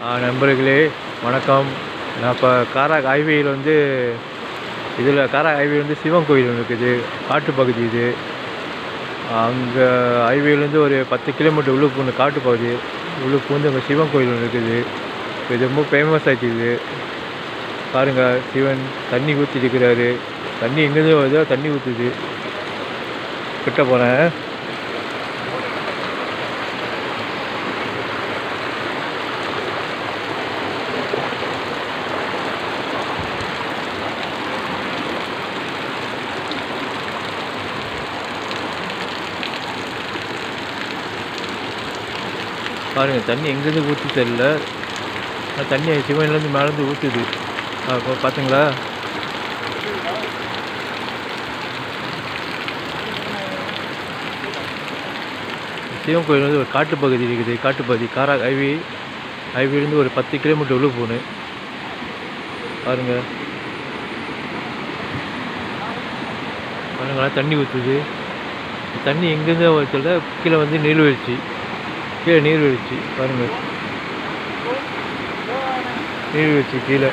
நண்பர்களே வணக்கம். நான் இப்போ காராக் ஹைவேயில் வந்து காராக் ஹைவே வந்து சிவன் கோயில் ஒன்று இருக்குது, காட்டுப்பகுதி இது. அங்கே ஹைவேலேருந்து ஒரு 10 கிலோமீட்டர் உள்ளே பூந்து காட்டுப்பகுதி உள்ளே பூந்து அங்கே சிவன் கோயில் ஒன்று இருக்குது. இது ரொம்ப ஃபேமஸ் ஆச்சு. இது பாருங்கள், சிவன் தண்ணி ஊற்றிட்டு இருக்கிறாரு. தண்ணி எங்கேருந்து வருதோ தண்ணி ஊற்றுது. கிட்ட போனேன். பாருங்கள், தண்ணி எங்கேருந்து ஊற்றி தெரியல. தண்ணி சிவன்லேருந்து மேலேருந்து ஊற்றுது. இப்போ பார்த்தீங்களா? சிவன் கோயில் வந்து ஒரு காட்டுப்பகுதி இருக்குது. காட்டுப்பகுதி காராக் ஹைவேலேருந்து ஒரு 10 கிலோமீட்டர் உள்ளே போகணும். பாருங்கள் பாருங்களா, தண்ணி ஊற்றுது. தண்ணி எங்கேருந்து தெரியல. கீழே வந்து நீர்வீழ்ச்சி, கீழே நீர்வீழ்ச்சி. பாருங்கள், நீர்வீழ்ச்சி கீழே.